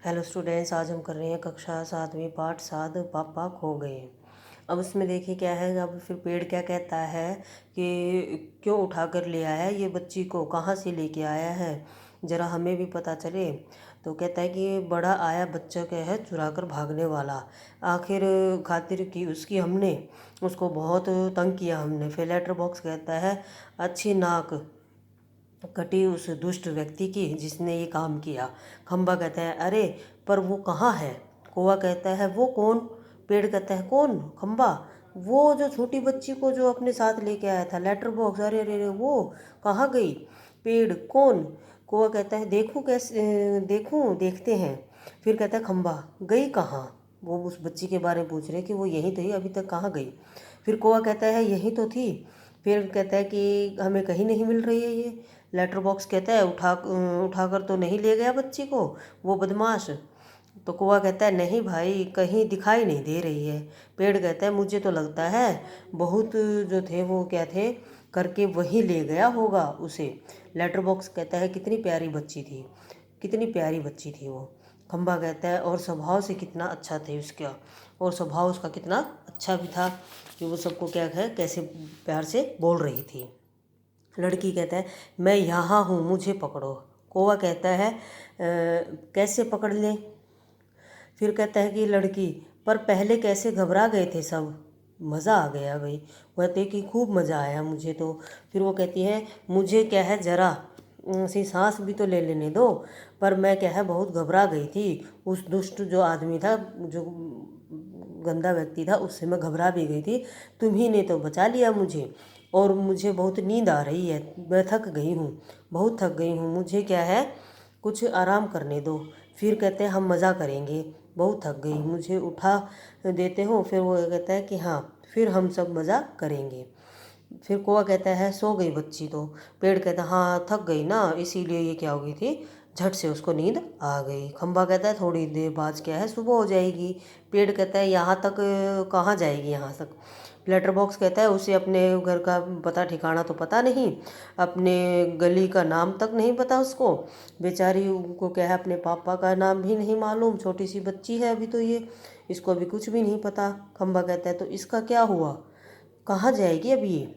Hello students, आज हम कर रहे हैं कक्षा 7वीं पाठ 7 पापा खो गए। अब उसमें देखिए क्या है। अब फिर पेड़ क्या कहता है कि क्यों उठा कर ले आया है, ये बच्ची को कहाँ से लेके आया है, ज़रा हमें भी पता चले। तो कहता है कि बड़ा आया बच्चा क्या है चुरा कर भागने वाला। आखिर खातिर की उसकी हमने उसको बहुत तंग किया हमने। फिर लेटर बॉक्स कहता है अच्छी नाक कटी उस दुष्ट व्यक्ति की जिसने ये काम किया। खंबा कहता है अरे पर वो कहाँ है। कौवा कहता है वो कौन। पेड़ कहता है कौन। खंबा वो जो छोटी बच्ची को जो अपने साथ लेके आया था। लेटर बॉक्स अरे अरे अरे वो कहाँ गई। पेड़ कौन। कौवा कहता है देखूं कैसे देखूं देखते हैं। फिर कहता है खंबा गई कहाँ। वो उस बच्ची के बारे में पूछ रहे कि वो यहीं थी अभी तक कहाँ गई। फिर कौवा कहता है यहीं तो थी। फिर कहता है कि हमें कहीं नहीं मिल रही है ये। लेटर बॉक्स कहता है उठाकर तो नहीं ले गया बच्ची को वो बदमाश। तो कौवा कहता है नहीं भाई कहीं दिखाई नहीं दे रही है। पेड़ कहता है मुझे तो लगता है बहुत जो थे वो क्या थे करके वही ले गया होगा उसे। लेटर बॉक्स कहता है कितनी प्यारी बच्ची थी, कितनी प्यारी बच्ची थी वो। खंबा कहता है और स्वभाव से कितना अच्छा थे उसका, और स्वभाव उसका कितना अच्छा भी था कि वो सबको क्या है कैसे प्यार से बोल रही थी। लड़की कहता है मैं यहाँ हूँ मुझे पकड़ो। कौवा कहता है कैसे पकड़ लें। फिर कहता है कि लड़की पर पहले कैसे घबरा गए थे सब। मज़ा आ गया भाई। वो कहते कि खूब मज़ा आया मुझे तो। फिर वो कहती है मुझे क्या है ज़रा सी सांस भी तो ले लेने दो। पर मैं क्या है बहुत घबरा गई थी। उस दुष्ट जो आदमी था, जो गंदा व्यक्ति था, उससे मैं घबरा भी गई थी। तुम्ही ने तो बचा लिया मुझे। और मुझे बहुत नींद आ रही है, मैं थक गई हूँ, बहुत थक गई हूँ, मुझे क्या है कुछ आराम करने दो। फिर कहते हैं हम मज़ा करेंगे, बहुत थक गई मुझे उठा देते हो। फिर वो कहता है कि हाँ फिर हम सब मज़ा करेंगे। फिर कौवा कहता है सो गई बच्ची तो। पेड़ कहता है हाँ थक गई ना इसीलिए ये क्या हो गई थी, झट से उसको नींद आ गई। खंबा कहता है थोड़ी देर बाद क्या है सुबह हो जाएगी। पेड़ कहता है यहाँ तक कहाँ जाएगी यहाँ तक। लेटर बॉक्स कहता है उसे अपने घर का पता ठिकाना तो पता नहीं, अपने गली का नाम तक नहीं पता उसको। बेचारी को क्या है अपने पापा का नाम भी नहीं मालूम, छोटी सी बच्ची है अभी तो ये, इसको अभी कुछ भी नहीं पता। खंबा कहता है तो इसका क्या हुआ, कहाँ जाएगी अभी ये,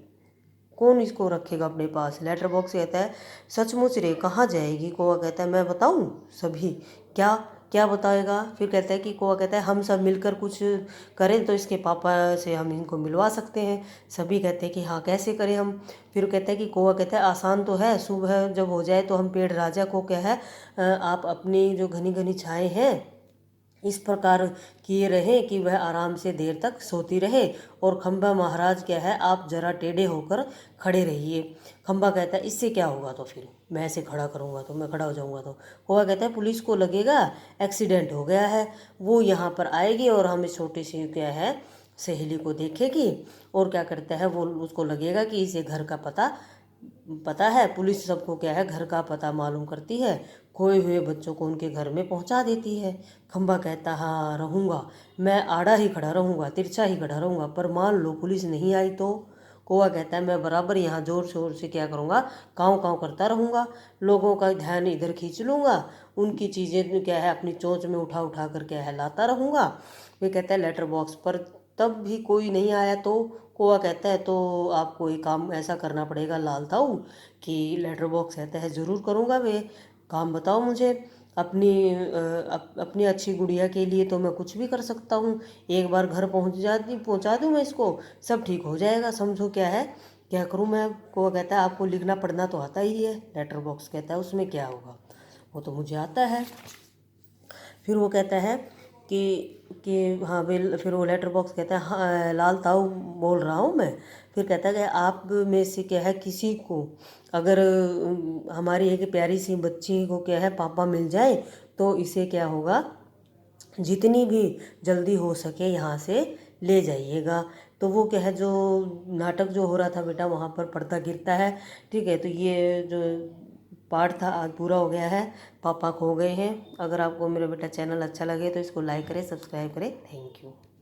कौन इसको रखेगा अपने पास। लेटर बॉक्स कहता है सचमुच रे कहाँ जाएगी। कौवा कहता है मैं बताऊँ सभी। क्या क्या बताएगा। फिर कहता है कि कौवा कहता है हम सब मिलकर कुछ करें तो इसके पापा से हम इनको मिलवा सकते हैं। सभी कहते हैं कि हाँ कैसे करें हम। फिर कहता है कि कौवा कहता है आसान तो है, सुबह जब हो जाए तो हम पेड़ राजा को क्या है आप अपनी जो घनी घनी छाएं हैं इस प्रकार किए रहें कि वह आराम से देर तक सोती रहे। और खंबा महाराज क्या है आप जरा टेढ़े होकर खड़े रहिए। खंबा कहता है इससे क्या होगा, तो फिर मैं ऐसे खड़ा करूँगा तो मैं खड़ा हो जाऊँगा तो। कौवा कहता है पुलिस को लगेगा एक्सीडेंट हो गया है, वो यहाँ पर आएगी और हम इस छोटी सी क्या है सहेली को देखेगी। और क्या करता है वो उसको लगेगा कि इसे घर का पता पता है। पुलिस सबको क्या है घर का पता मालूम करती है, खोए हुए बच्चों को उनके घर में पहुंचा देती है। खंबा कहता हाँ रहूँगा, मैं आड़ा ही खड़ा रहूँगा, तिरछा ही खड़ा रहूँगा, पर मान लो पुलिस नहीं आई तो। कौवा कहता है मैं बराबर यहाँ जोर शोर से क्या करूँगा काँव काँव करता रहूँगा, लोगों का ध्यान इधर खींच लूँगा, उनकी चीज़ें क्या है अपनी चोंच में उठा उठा कर क्या है लाता रहूँगा। वे कहता है लेटर बॉक्स पर तब भी कोई नहीं आया तो। कौवा कहता है तो आपको एक काम ऐसा करना पड़ेगा लाल ताऊ कि लेटर बॉक्स कहता है ज़रूर करूँगा वे काम, बताओ मुझे। अपनी अच्छी गुड़िया के लिए तो मैं कुछ भी कर सकता हूँ, एक बार घर पहुँचा दूँ मैं इसको, सब ठीक हो जाएगा, समझो क्या है क्या करूँ मैं। कौवा कहता है आपको लिखना पढ़ना तो आता ही है। लेटर बॉक्स कहता है उसमें क्या होगा, वो तो मुझे आता है। फिर वो कहता है कि हाँ बिल। फिर वो लेटर बॉक्स कहता है हाँ लाल ताऊ बोल रहा हूँ मैं। फिर कहता है कि आप में से क्या है किसी को अगर हमारी एक प्यारी सी बच्ची को क्या है पापा मिल जाए तो इसे क्या होगा जितनी भी जल्दी हो सके यहाँ से ले जाइएगा। तो वो क्या है जो नाटक जो हो रहा था बेटा वहाँ पर पर्दा गिरता है। ठीक है, तो ये जो पार्ट था आज पूरा हो गया है, पापा खो गए हैं। अगर आपको मेरा बेटा चैनल अच्छा लगे तो इसको लाइक करें, सब्सक्राइब करें। Thank you.